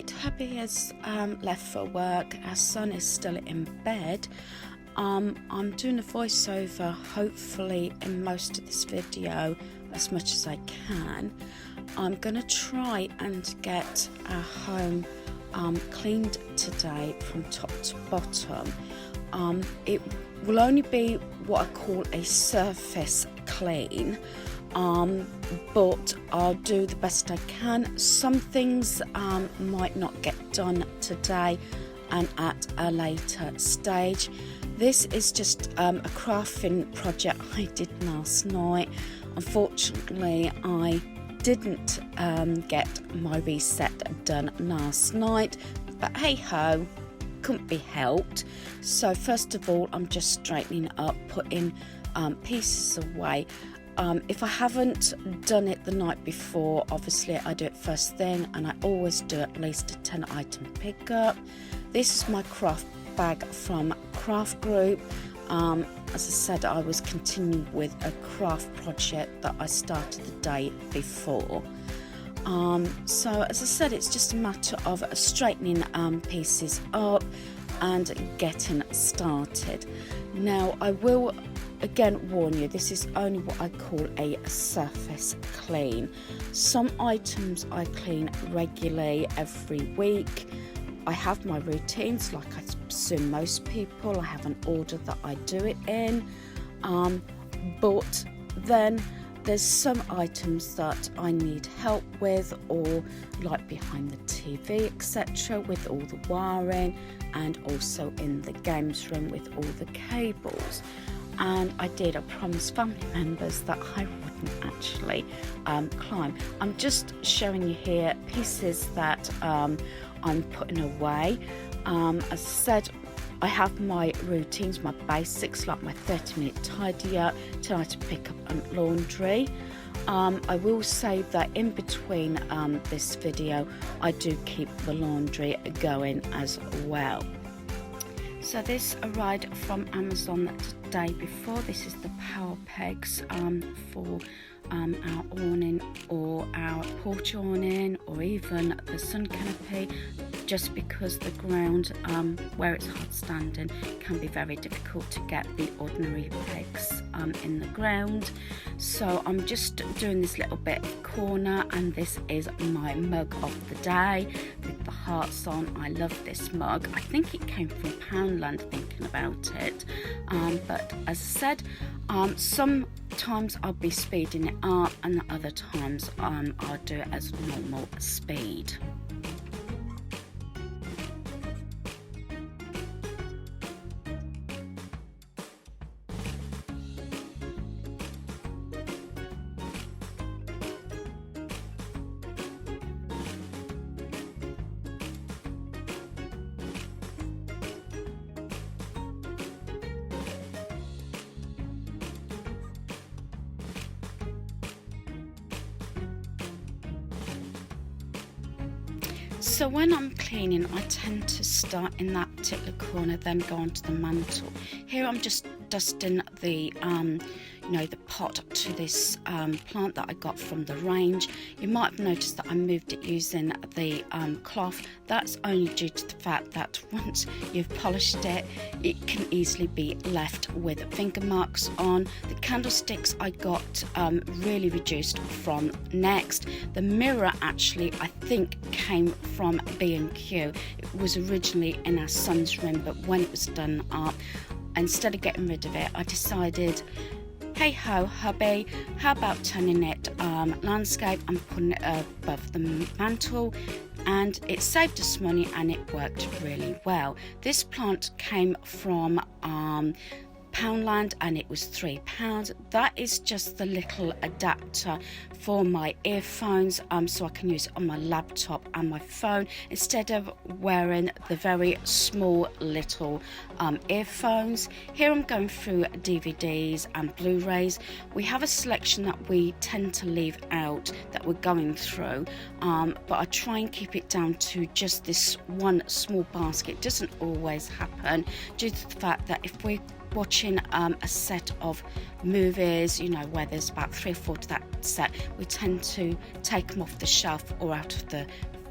Right, hubby has left for work. Our son is still in bed. I'm doing a voiceover, hopefully in most of this video, as much as I can. I'm going to try and get our home cleaned today from top to bottom. It will only be what I call a surface clean, but I'll do the best I can. Some things might not get done today and at a later stage. This is just a crafting project I did last night. Unfortunately, I didn't get my reset done last night, but hey ho, couldn't be helped. So first of all, I'm just straightening up, putting pieces away. If I haven't done it the night before, obviously I do it first thing, and I always do at least a 10 item pickup. This is my craft bag from Craft Group. As I said, I was continuing with a craft project that I started the day before. So as I said, it's just a matter of straightening pieces up and getting started. Now I will again warn you, this is only what I call a surface clean. Some items I clean regularly every week. I have my routines, like I assume most people. I have an order that I do it in, but then there's some items that I need help with, or like behind the TV, etc., with all the wiring, and also in the games room with all the cables. And I promised family members that I wouldn't actually climb. I'm just showing you here pieces that I'm putting away. As I said, I have my routines, my basics, like my 30-minute tidy up, tonight to pick up laundry. I will say that in between this video, I do keep the laundry going as well. So this arrived from Amazon the day before. This is the power pegs for our awning or our porch awning, or even the sun canopy, just because the ground where it's hard standing can be very difficult to get the ordinary pegs in the ground. So I'm just doing this little bit of corner, and this is my mug of the day with the hearts on. I love this mug. I think it came from Poundland, thinking about it, but as I said, sometimes I'll be speeding it up, and other times I'll do it as normal speed. So when I'm cleaning, I tend to start in that particular corner, then go onto the mantle. Here I'm just dusting the the pot to this plant that I got from the range. You might have noticed that I moved it using the cloth. That's only due to the fact that once you've polished it, it can easily be left with finger marks on. The candlesticks I got really reduced from Next. The mirror actually I think came from B&Q. It was originally in our son's room, but when it was done up, instead of getting rid of it, I decided, hey ho hubby, how about turning it landscape and putting it above the mantle, and it saved us money and it worked really well. This plant came from Poundland and it was £3. That is just the little adapter for my earphones, so I can use it on my laptop and my phone instead of wearing the very small little earphones. Here I'm going through DVDs and Blu-rays. We have a selection that we tend to leave out that we're going through, but I try and keep it down to just this one small basket. It doesn't always happen due to the fact that if we're watching a set of movies, where there's about 3 or 4 to that set, we tend to take them off the shelf or out of the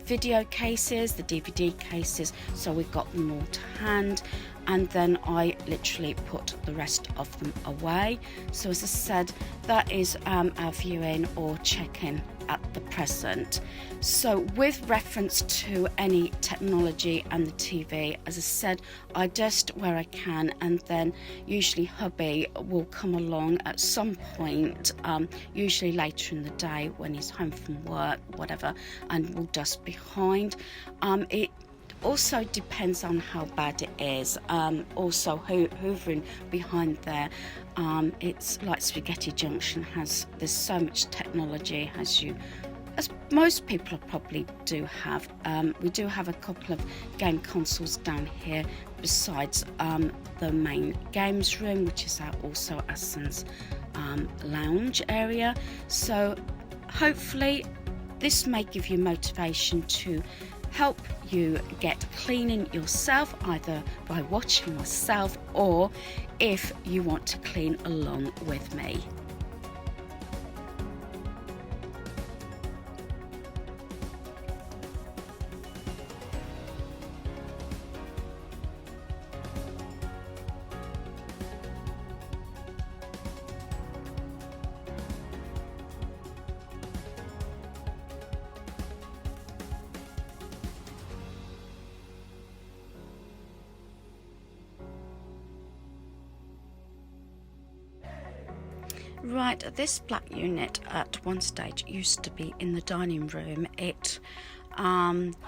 video cases, the DVD cases, so we got them all to hand, and then I literally put the rest of them away. So as I said, that is our viewing or check-in at the present. So with reference to any technology and the TV, as I said, I adjust where I can, and then usually hubby will come along at some point, usually later in the day when he's home from work, whatever, and will dust behind. It also depends on how bad it is. Also hoovering behind there, it's like Spaghetti Junction there's so much technology, as most people probably do have. We do have a couple of game consoles down here besides the main games room, which is also our son's lounge area. So hopefully this may give you motivation to help you get cleaning yourself, either by watching myself or if you want to clean along with me. Right, this black unit at one stage used to be in the dining room. It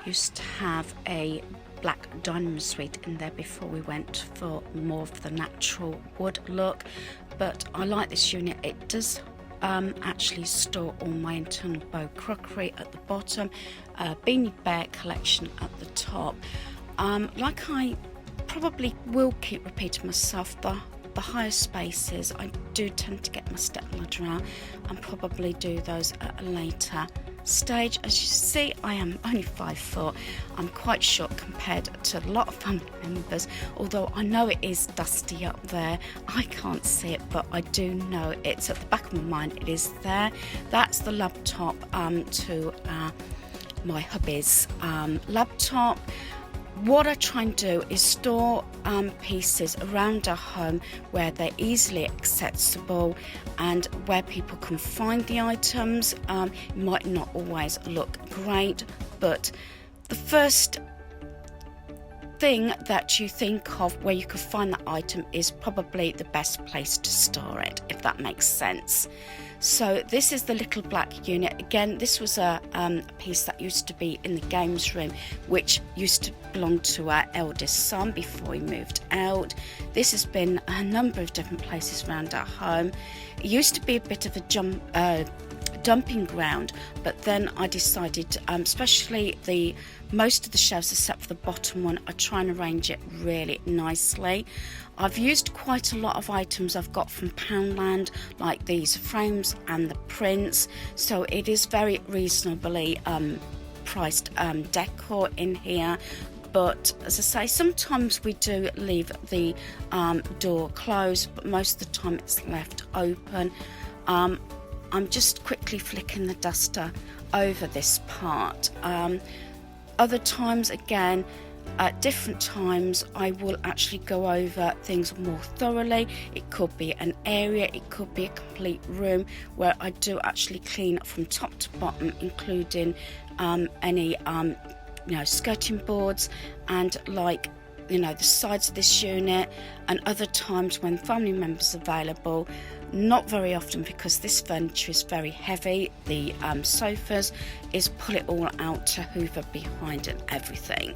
used to have a black dining room suite in there before we went for more of the natural wood look, but I like this unit. It does actually store all my internal bow crockery at the bottom, Beanie Bear collection at the top. Like I probably will keep repeating myself, the higher spaces I do tend to get my step ladder out and probably do those at a later stage. As you see, I am only 5 foot. I'm quite short compared to a lot of family members, although I know it is dusty up there. I can't see it, but I do know it's at the back of my mind. It is there. That's the laptop to my hubby's laptop. What I try and do is store pieces around our home where they're easily accessible and where people can find the items. It might not always look great, but the first thing that you think of where you could find that item is probably the best place to store it, if that makes sense. So this is the little black unit. Again, this was a piece that used to be in the games room, which used to belong to our eldest son before he moved out. This has been a number of different places around our home. It used to be a bit of a dumping ground, but then I decided, especially most of the shelves except for the bottom one, I try and arrange it really nicely. I've used quite a lot of items I've got from Poundland, like these frames and the prints, so it is very reasonably priced decor in here. But as I say, sometimes we do leave the door closed, but most of the time it's left open. I'm just quickly flicking the duster over this part. Other times, again, at different times, I will actually go over things more thoroughly. It could be an area, it could be a complete room where I do actually clean from top to bottom, including any skirting boards and the sides of this unit. And other times when family members are available, not very often because this furniture is very heavy, the sofas, is pull it all out to hoover behind and everything.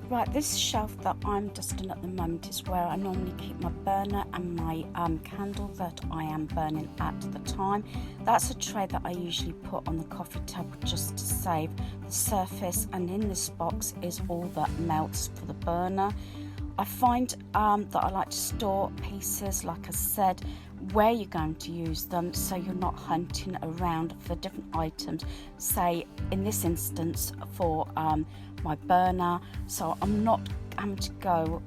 Right, this shelf that I'm dusting at the moment is where I normally keep my burner and my candle that I am burning at the time. That's a tray that I usually put on the coffee table just to save the surface, and in this box is all that melts for the burner. I find that I like to store pieces, like I said, where you're going to use them, so you're not hunting around for different items, say in this instance for my burner, so I'm not having to go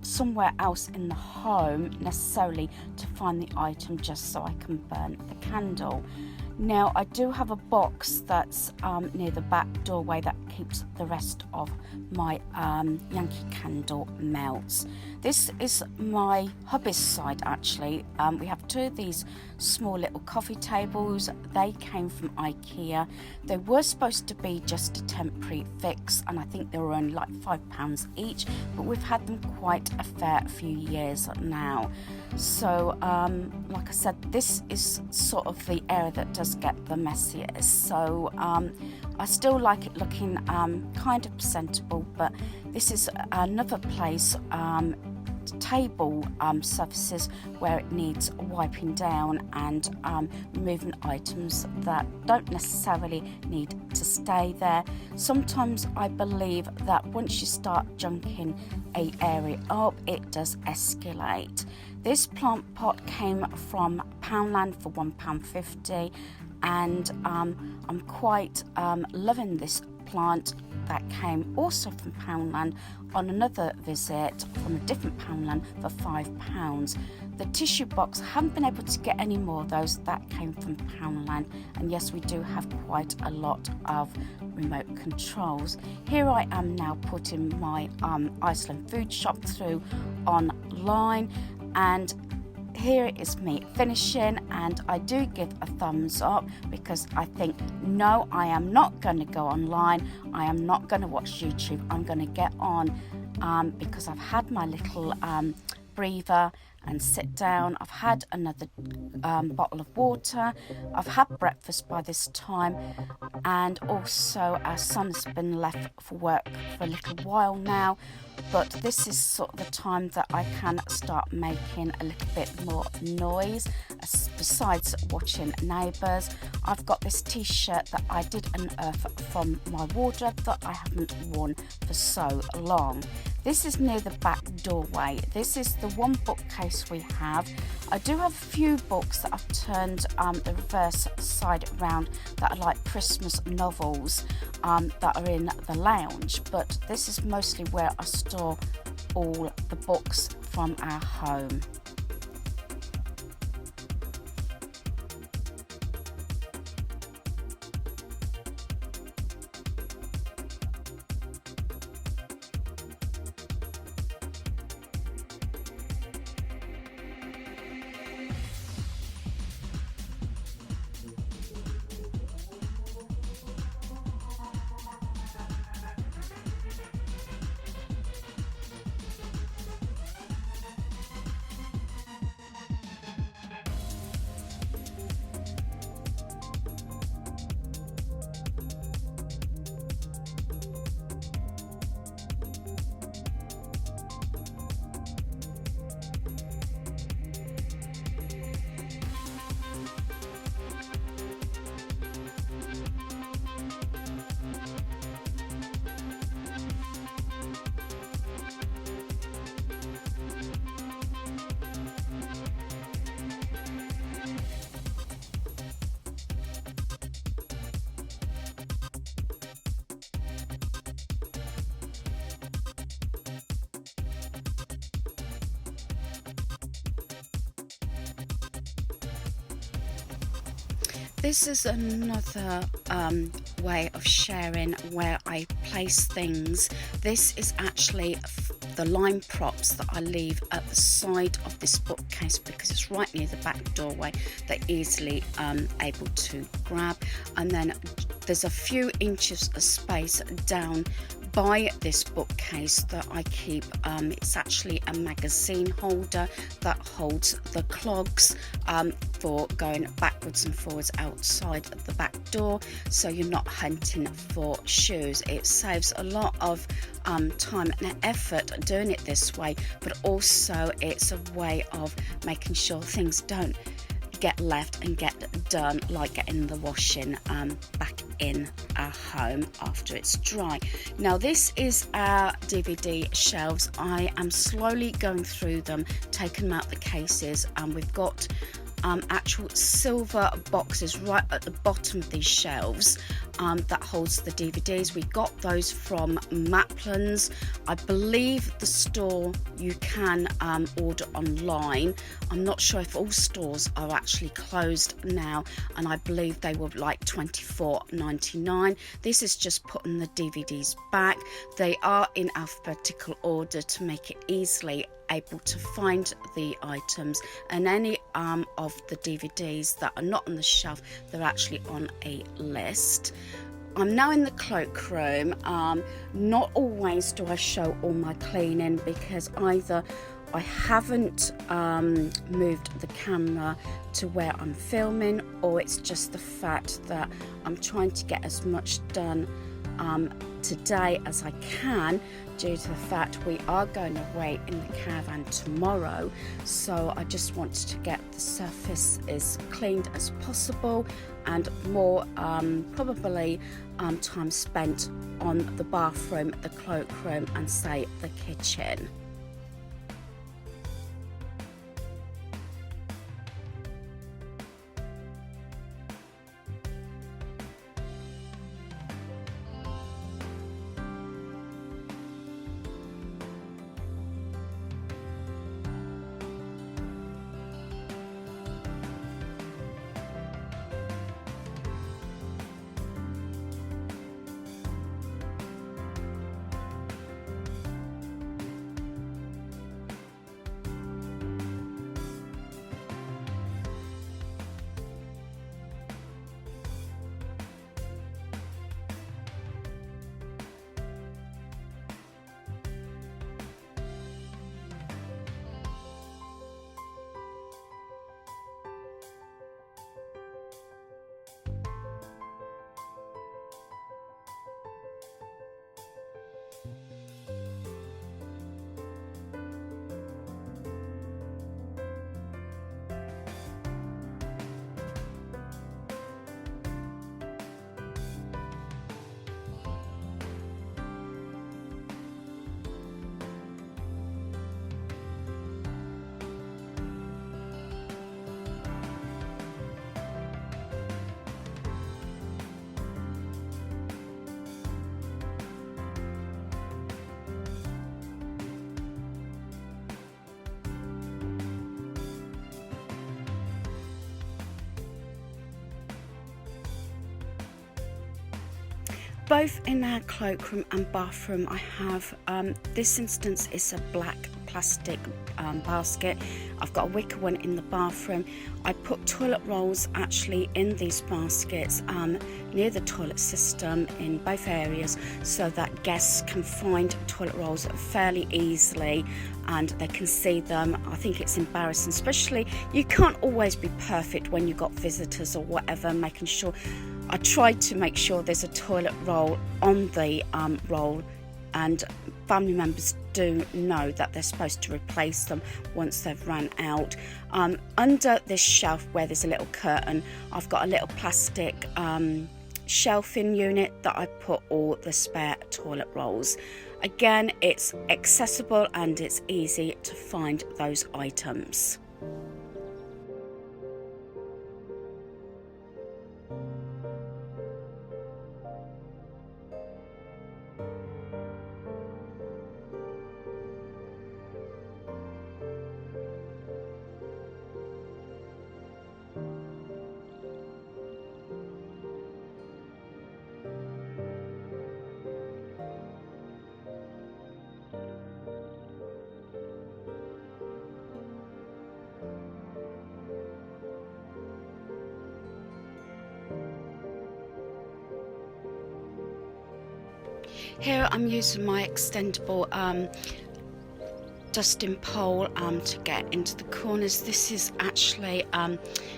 somewhere else in the home necessarily to find the item just so I can burn the candle. Now I do have a box that's near the back doorway that keeps the rest of my Yankee Candle melts. This is my hubby's side actually. We have two of these small little coffee tables. They came from IKEA. They were supposed to be just a temporary fix, and I think they were only like £5 each, but we've had them quite a fair few years now. So like I said, this is sort of the area that does get the messiest, so I still like it looking kind of presentable, but this is another place, table surfaces where it needs wiping down and removing items that don't necessarily need to stay there. Sometimes I believe that once you start junking a area up, it does escalate. This plant pot came from Poundland for £1.50, and I'm quite loving this plant that came also from Poundland on another visit from a different Poundland for £5. The tissue box, I haven't been able to get any more of those that came from Poundland, and yes, we do have quite a lot of remote controls. Here I am now putting my Iceland food shop through online, and here it is me finishing, and I do give a thumbs up because I think, no, I am not going to go online, I am not going to watch YouTube, I'm going to get on because I've had my little breather and sit down. I've had another bottle of water, I've had breakfast by this time, and also our son's been left for work for a little while now, but this is sort of the time that I can start making a little bit more noise besides watching Neighbours. I've got this t-shirt that I did unearth from my wardrobe that I haven't worn for so long. This is near the back doorway. This is the one bookcase we have. I do have a few books that I've turned the reverse side around that are like Christmas novels that are in the lounge, but this is mostly where I store all the books from our home. This is another way of sharing where I place things. This is actually the line props that I leave at the side of this bookcase because it's right near the back doorway. They're easily able to grab, and then there's a few inches of space down buy this bookcase that I keep. It's actually a magazine holder that holds the clogs for going backwards and forwards outside the back door, so you're not hunting for shoes. It saves a lot of time and effort doing it this way, but also it's a way of making sure things don't get left and get done, like getting the washing back in our home after it's dry. Now this is our DVD shelves. I am slowly going through them, taking them out the cases, and we've got actual silver boxes right at the bottom of these shelves that holds the DVDs. We got those from Maplin's. I believe the store you can order online. I'm not sure if all stores are actually closed now, and I believe they were like $24.99. This is just putting the DVDs back. They are in alphabetical order to make it easily able to find the items, and any of the DVDs that are not on the shelf, they're actually on a list. I'm now in the cloakroom. Not always do I show all my cleaning, because either I haven't moved the camera to where I'm filming, or it's just the fact that I'm trying to get as much done today as I can, due to the fact we are going away in the caravan tomorrow. So I just wanted to get the surface as cleaned as possible, and more probably time spent on the bathroom, the cloakroom, and say the kitchen. Both in our cloakroom and bathroom, I have this instance is a black plastic basket. I've got a wicker one in the bathroom. I put toilet rolls actually in these baskets near the toilet system in both areas, so that guests can find toilet rolls fairly easily and they can see them. I think it's embarrassing, especially you can't always be perfect when you've got visitors or whatever, making sure. I tried to make sure there's a toilet roll on the roll, and family members do know that they're supposed to replace them once they've run out. Under this shelf where there's a little curtain, I've got a little plastic shelving unit that I put all the spare toilet rolls. Again, it's accessible and it's easy to find those items. Here I'm using my extendable dusting pole to get into the corners. This is actually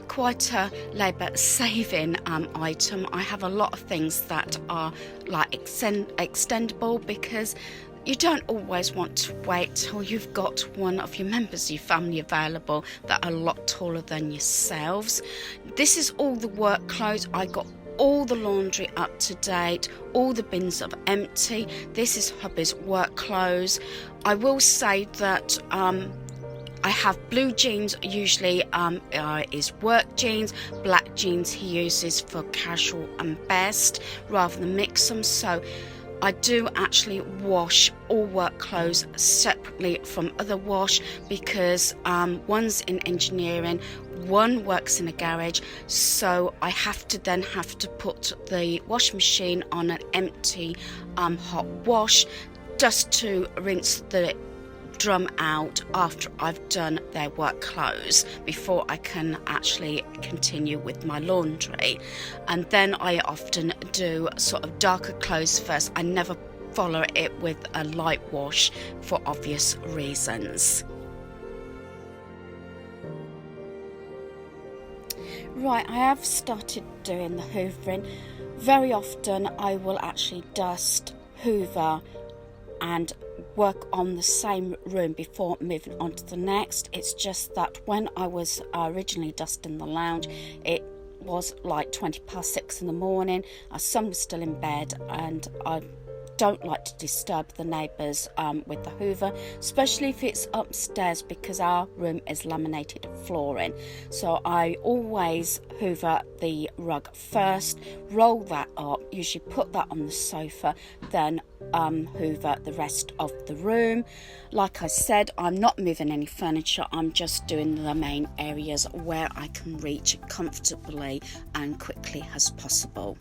quite a labour saving item. I have a lot of things that are like extendable, because you don't always want to wait till you've got one of your members of your family available that are a lot taller than yourselves. This is all the work clothes. I got all the laundry up to date, all the bins are empty. This is hubby's work clothes. I will say that I have blue jeans, usually is work jeans. Black jeans he uses for casual and best, rather than mix them. So I do actually wash all work clothes separately from other wash, because one's in engineering, one works in a garage, so I have to put the washing machine on an empty hot wash, just to rinse the drum out after I've done their work clothes, before I can actually continue with my laundry. And then I often do sort of darker clothes first. I never follow it with a light wash for obvious reasons. Right, I have started doing the hoovering. Very often I will actually dust, hoover and work on the same room before moving on to the next. It's just that when I was originally dusting the lounge, it was like 6:20 in the morning. Our son was still in bed, and I don't like to disturb the neighbours with the hoover, especially if it's upstairs, because our room is laminated flooring. So I always hoover the rug first, roll that up, usually put that on the sofa, then hoover the rest of the room. Like I said, I'm not moving any furniture, I'm just doing the main areas where I can reach comfortably and quickly as possible.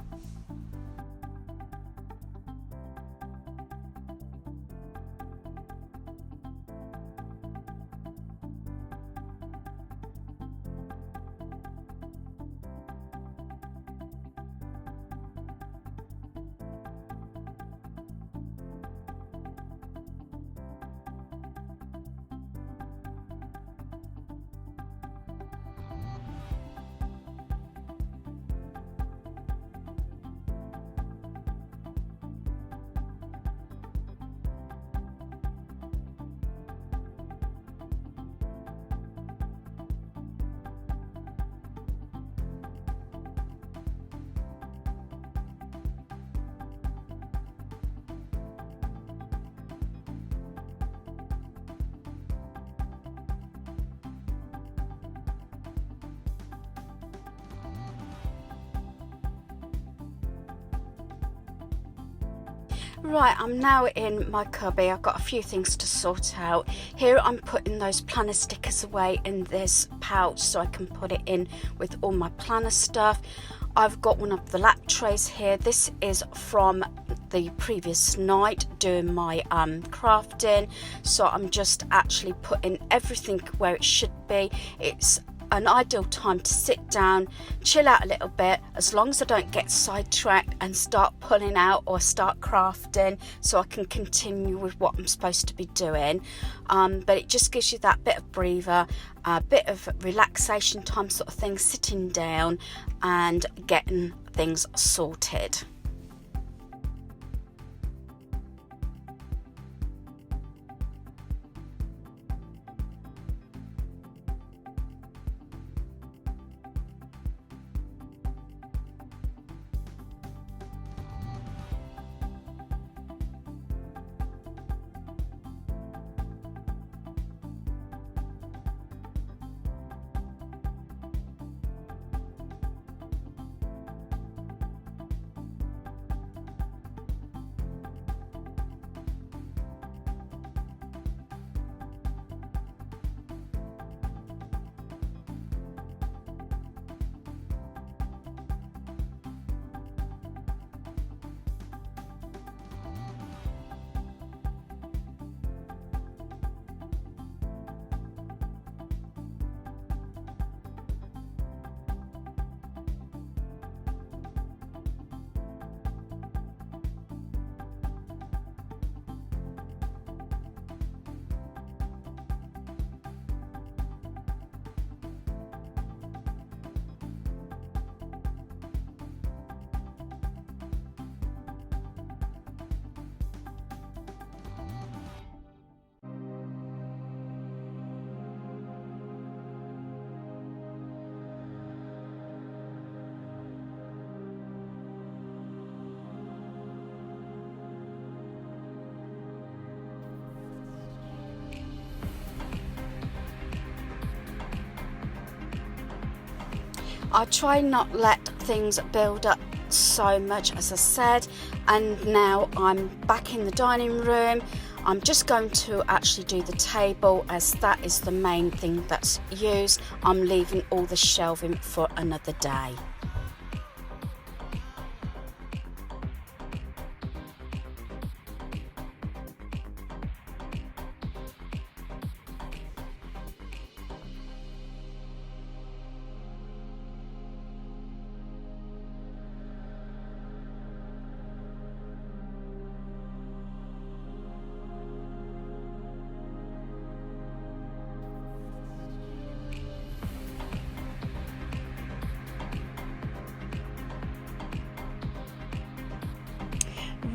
Right, I'm now in my cubby. I've got a few things to sort out. Here I'm putting those planner stickers away in this pouch so I can put it in with all my planner stuff. I've got one of the lap trays here. This is from the previous night doing my crafting, so I'm just actually putting everything where it should be. It's an ideal time to sit down, chill out a little bit, as long as I don't get sidetracked and start pulling out or start crafting, so I can continue with what I'm supposed to be doing. But it just gives you that bit of breather, a bit of relaxation time sort of thing, sitting down and getting things sorted. I try not let things build up so much, as I said. And now I'm back in the dining room. I'm just going to actually do the table, as that is the main thing that's used. I'm leaving all the shelving for another day.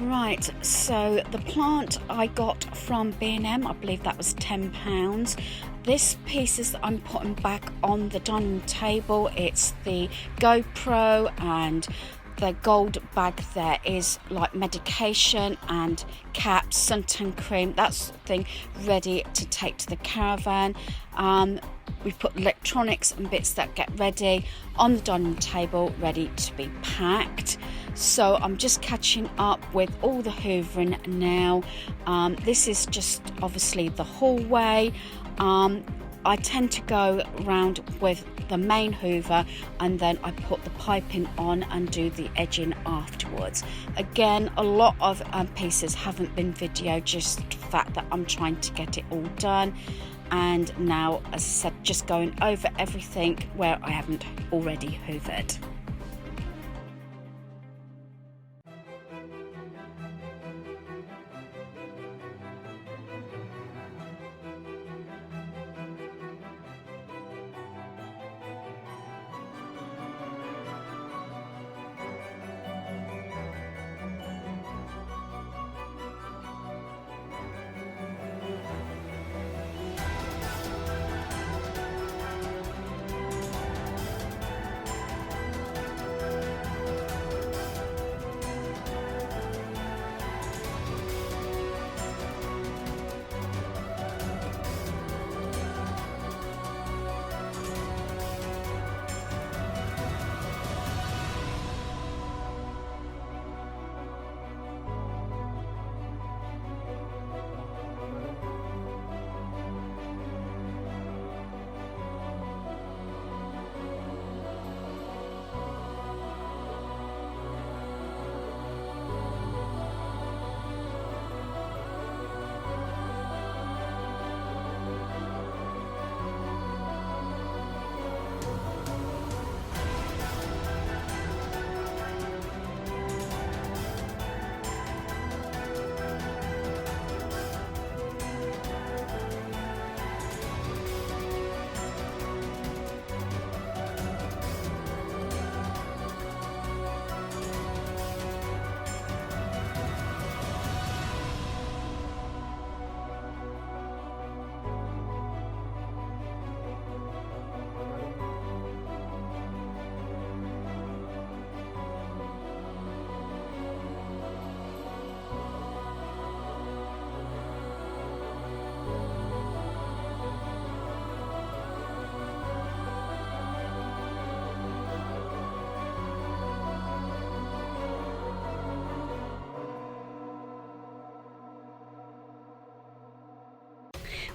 Right, so the plant I got from B&M, I believe that was £10. This pieces that I'm putting back on the dining table, it's the GoPro, and the gold bag there is like medication and caps, suntan cream, that sort of thing, ready to take to the caravan. We've put electronics and bits that get ready on the dining table, ready to be packed. So I'm just catching up with all the hoovering now. This is just obviously the hallway. I tend to go round with the main hoover, and then I put the piping on and do the edging afterwards. Again, a lot of pieces haven't been videoed, just the fact that I'm trying to get it all done. And now, as I said, just going over everything where I haven't already hoovered.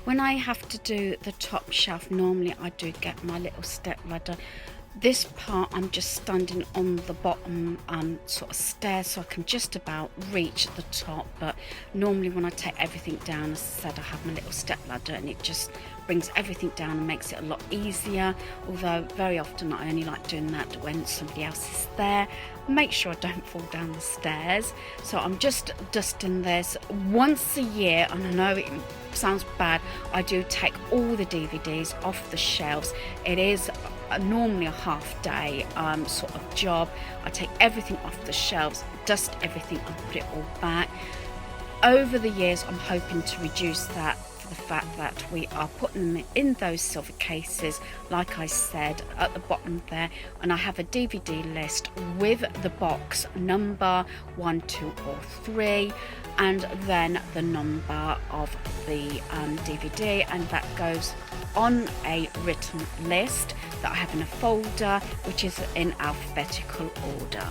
When I have to do the top shelf, normally I do get my little step ladder. This part I'm just standing on the bottom sort of stair, so I can just about reach the top, but normally when I take everything down, as I said, I have my little step ladder and it just brings everything down and makes it a lot easier. Although very often I only like doing that when somebody else is there. Make sure I don't fall down the stairs. So I'm just dusting this once a year, and I know it sounds bad, I do take all the DVDs off the shelves. It is normally a half day sort of job. I take everything off the shelves, dust everything and put it all back. Over the years I'm hoping to reduce that, for the fact that we are putting them in those silver cases, like I said, at the bottom there, and I have a DVD list with the box number 1, 2 or 3, and then the number of the DVD, and that goes on a written list. that I have in a folder, which is in alphabetical order.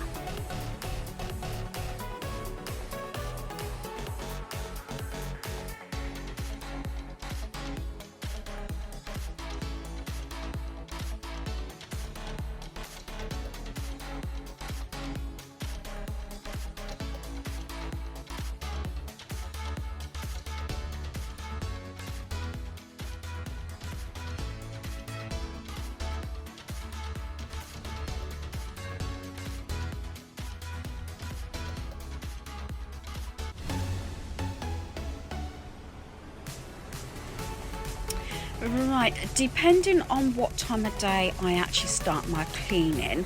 Right, depending on what time of day I actually start my cleaning,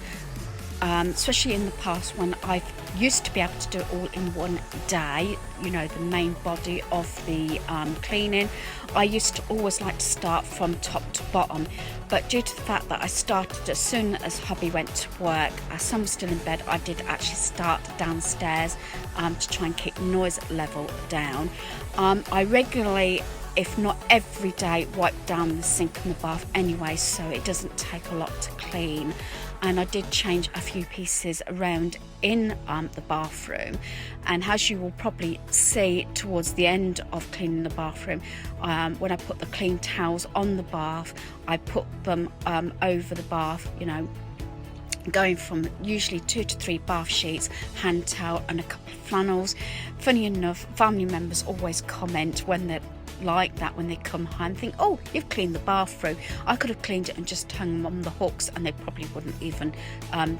especially in the past when I used to be able to do it all in one day, you know, the main body of the cleaning, I used to always like to start from top to bottom. But due to the fact that I started as soon as hubby went to work, as son was still in bed, I did actually start downstairs to try and keep the noise level down. I regularly, if not every day, wipe down the sink and the bath anyway, so it doesn't take a lot to clean. And I did change a few pieces around in the bathroom, and as you will probably see towards the end of cleaning the bathroom, when I put the clean towels on the bath, I put them over the bath, you know, going from usually 2 to 3 bath sheets, hand towel and a couple of flannels. Funny enough, family members always comment when they're like that, when they come home, think, oh, you've cleaned the bathroom. I could have cleaned it and just hung them on the hooks, and they probably wouldn't even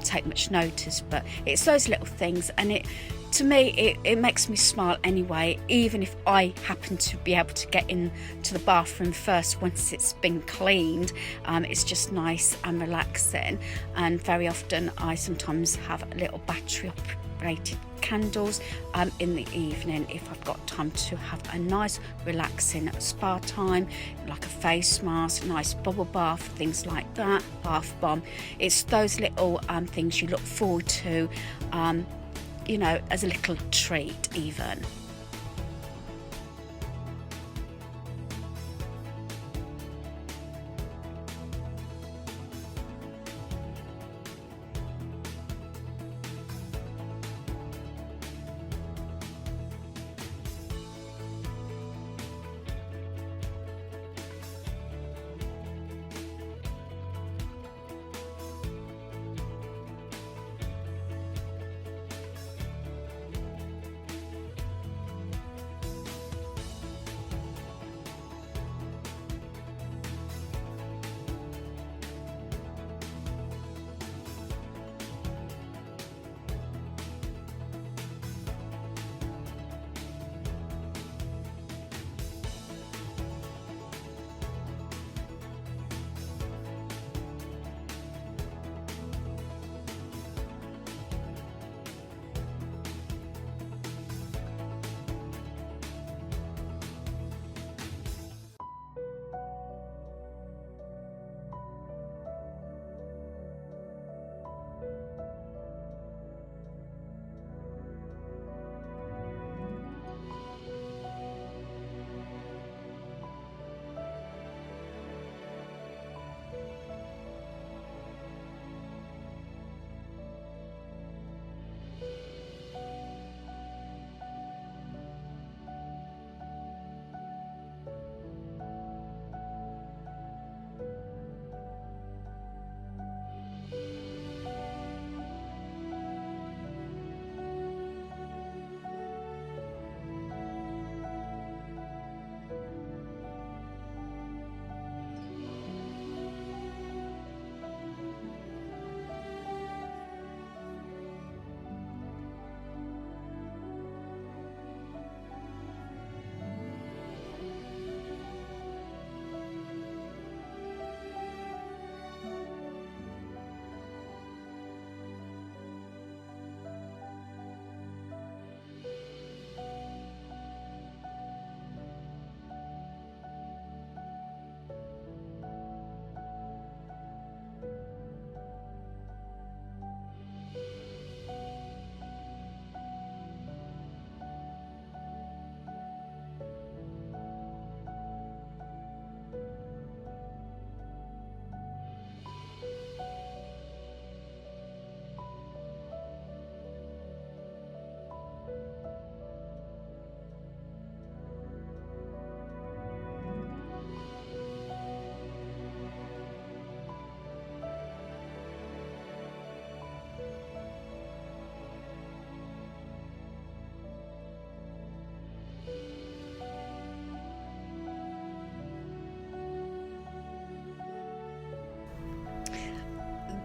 take much notice. But it's those little things, and it, to me, it makes me smile anyway, even if I happen to be able to get into the bathroom first once it's been cleaned. It's just nice and relaxing. And very often I sometimes have a little battery operated candles in the evening if I've got time to have a nice relaxing spa time, like a face mask, nice bubble bath, things like that, bath bomb. It's those little things you look forward to, you know, as a little treat even.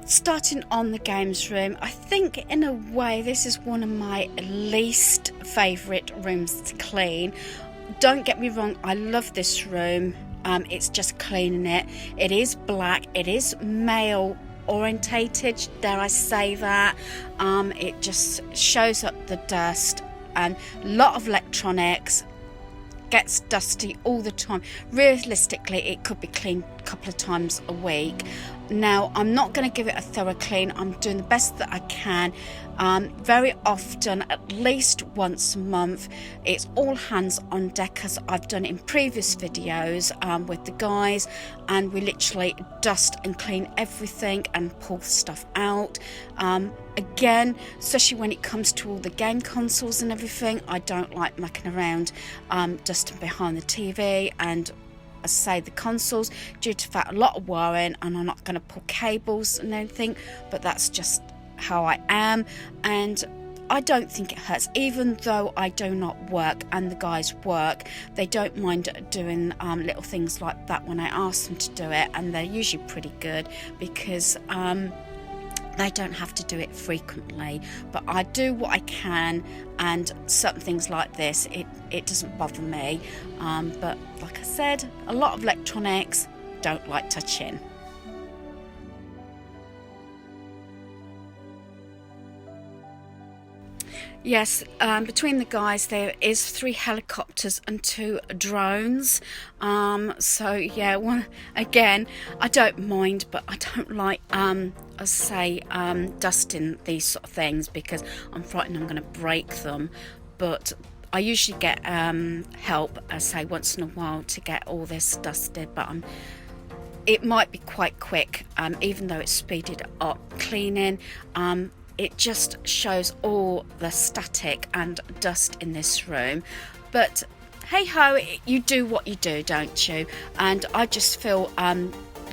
Starting on the games room, I think in a way this is one of my least favourite rooms to clean. Don't get me wrong, I love this room. It's just cleaning it. It is black, it is male orientated, dare I say that. It just shows up the dust and a lot of electronics. Gets dusty all the time. Realistically, it could be cleaned a couple of times a week. Now, I'm not going to give it a thorough clean. I'm doing the best that I can. Very often, at least once a month, it's all hands on deck, as I've done in previous videos with the guys, and we literally dust and clean everything and pull stuff out. Again, especially when it comes to all the game consoles and everything, I don't like mucking around dusting behind the TV and, as I say, the consoles, due to that, a lot of wiring, and I'm not going to pull cables and anything, but that's just how I am. And I don't think it hurts, even though I do not work and the guys work. They don't mind doing little things like that when I ask them to do it, and they're usually pretty good because they don't have to do it frequently. But I do what I can, and certain things like this, it doesn't bother me. But like I said, a lot of electronics, don't like touching. Yes, between the guys there is 3 helicopters and 2 drones. So yeah, one again, I don't mind, but I don't like dusting these sort of things because I'm frightened I'm going to break them. But I usually get help, once in a while, to get all this dusted. But it might be quite quick, even though it's speeded up cleaning. It just shows all the static and dust in this room. But hey ho, you do what you do, don't you? And I just feel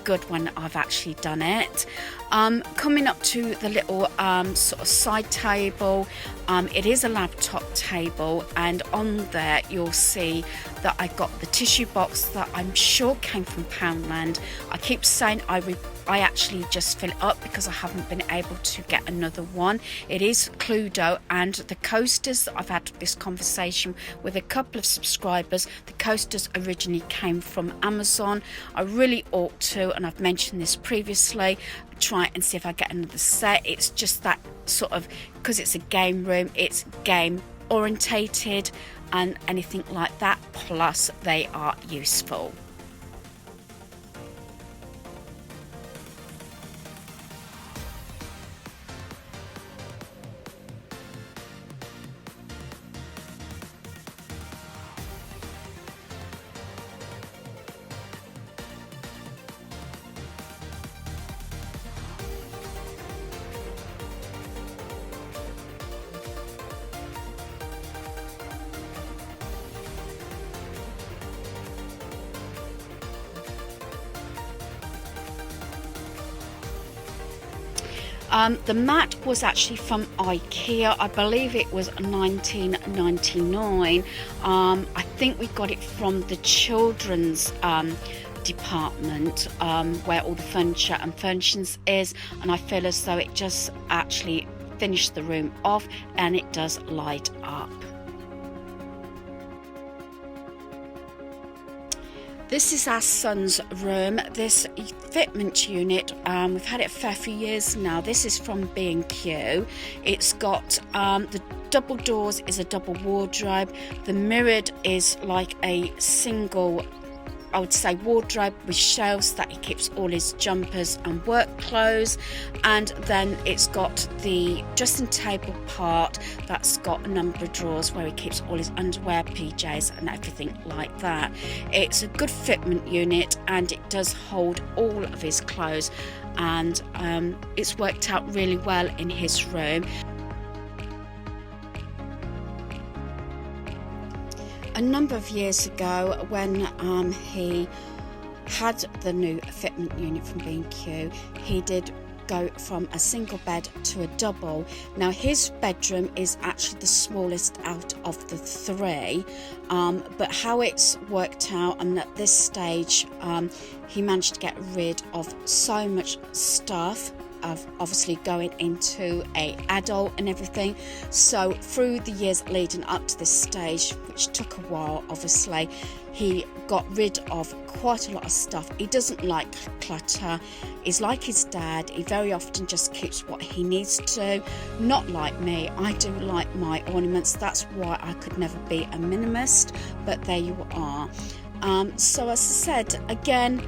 good when I've actually done it. Coming up to the little sort of side table, it is a laptop table, and on there you'll see that I got the tissue box that I'm sure came from Poundland. I keep saying I actually just fill it up because I haven't been able to get another one. It is Cluedo, and the coasters, I've had this conversation with a couple of subscribers, the coasters originally came from Amazon. I really ought to, and I've mentioned this previously, try and see if I get another set. It's just that sort of, because it's a game room, it's game orientated and anything like that, plus they are useful. The mat was actually from IKEA. I believe it was £19.99. I think we got it from the children's department, where all the furniture and furnishings is, and I feel as though it just actually finished the room off, and it does light up. This is our son's room. This fitment unit, we've had it a fair few years now. This is from B&Q. It's got the double doors is a double wardrobe. The mirrored is like a single, I would say, wardrobe with shelves that he keeps all his jumpers and work clothes. And then it's got the dressing table part that's got a number of drawers where he keeps all his underwear, PJs and everything like that. It's a good fitment unit, and it does hold all of his clothes, and it's worked out really well in his room. A number of years ago, when he had the new fitment unit from B&Q, he did go from a single bed to a double. Now his bedroom is actually the smallest out of the 3, but how it's worked out, and at this stage he managed to get rid of so much stuff of obviously going into a adult and everything. So through the years leading up to this stage, which took a while, obviously, he got rid of quite a lot of stuff. He doesn't like clutter. He's like his dad. He very often just keeps what he needs to. Not like me. I do like my ornaments. That's why I could never be a minimalist, but there you are. So as I said, again,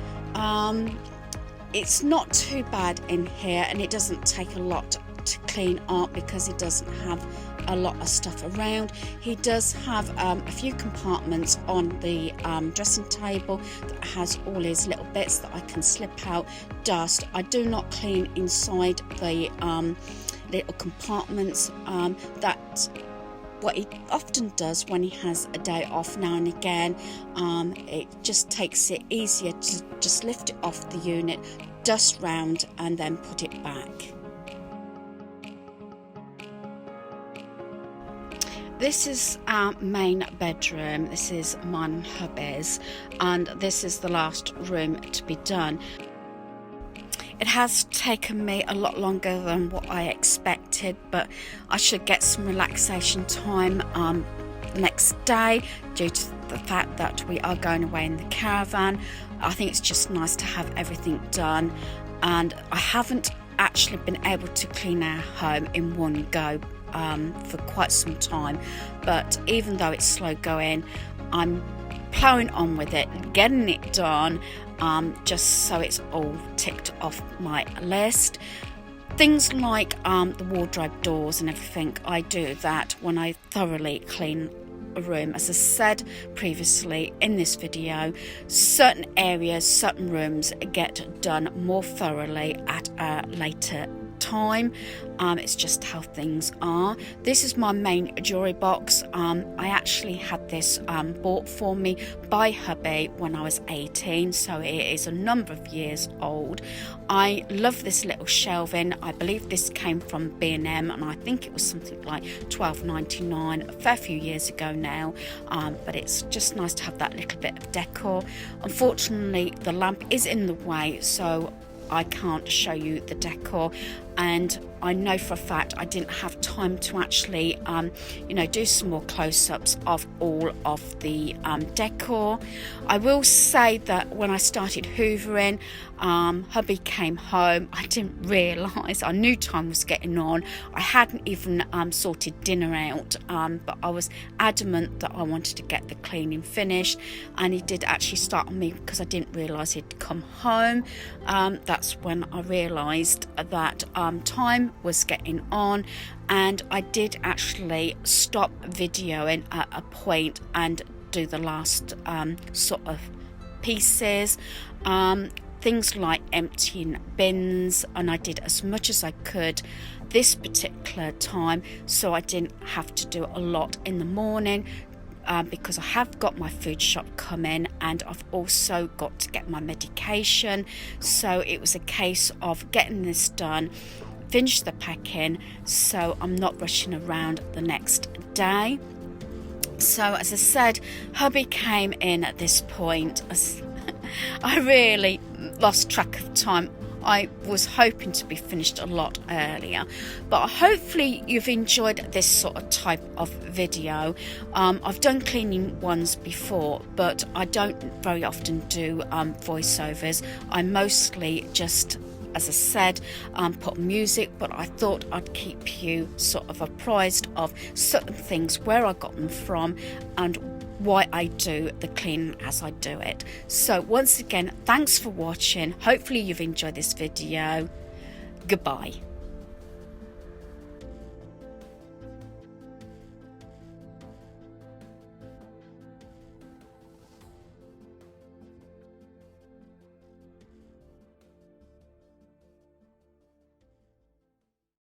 it's not too bad in here, and it doesn't take a lot to clean up because he doesn't have a lot of stuff around. He does have a few compartments on the dressing table that has all his little bits that I can slip out, dust. I do not clean inside the little compartments. That what he often does when he has a day off now and again. It just takes it easier to just lift it off the unit, dust round, and then put it back. This is our main bedroom. This is mine and hubby's, and this is the last room to be done. It has taken me a lot longer than what I expected, but I should get some relaxation time the next day due to the fact that we are going away in the caravan. I think it's just nice to have everything done, and I haven't actually been able to clean our home in one go for quite some time, but even though it's slow going, I'm plowing on with it, getting it done, just so it's all ticked off my list. Things like the wardrobe doors and everything, I do that when I thoroughly clean a room. As I said previously in this video, certain areas, certain rooms get done more thoroughly at a later time. It's just how things are. This is my main jewelry box. I actually had this bought for me by hubby when I was 18, so it is a number of years old. I love this little shelving. I believe this came from B&M, and I think it was something like $12.99 a fair few years ago now, but it's just nice to have that little bit of decor. Unfortunately, the lamp is in the way, so I can't show you the decor, and I know for a fact I didn't have time to actually do some more close-ups of all of the decor. I will say that when I started hoovering, hubby came home. I didn't realise, I knew time was getting on. I hadn't even sorted dinner out, but I was adamant that I wanted to get the cleaning finished, and he did actually start on me because I didn't realise he'd come home. That's when I realised that time was getting on, and I did actually stop videoing at a point and do the last sort of pieces, things like emptying bins, and I did as much as I could this particular time, so I didn't have to do a lot in the morning. Because I have got my food shop coming, and I've also got to get my medication, so it was a case of getting this done, finish the packing, so I'm not rushing around the next day. So as I said, hubby came in at this point. I really lost track of time. I was hoping to be finished a lot earlier, but hopefully you've enjoyed this sort of type of video. I've done cleaning ones before, but I don't very often do voiceovers. I mostly just, as I said, put music, but I thought I'd keep you sort of apprised of certain things, where I got them from, and why I do the cleaning as I do it. So once again, thanks for watching. Hopefully you've enjoyed this video. Goodbye.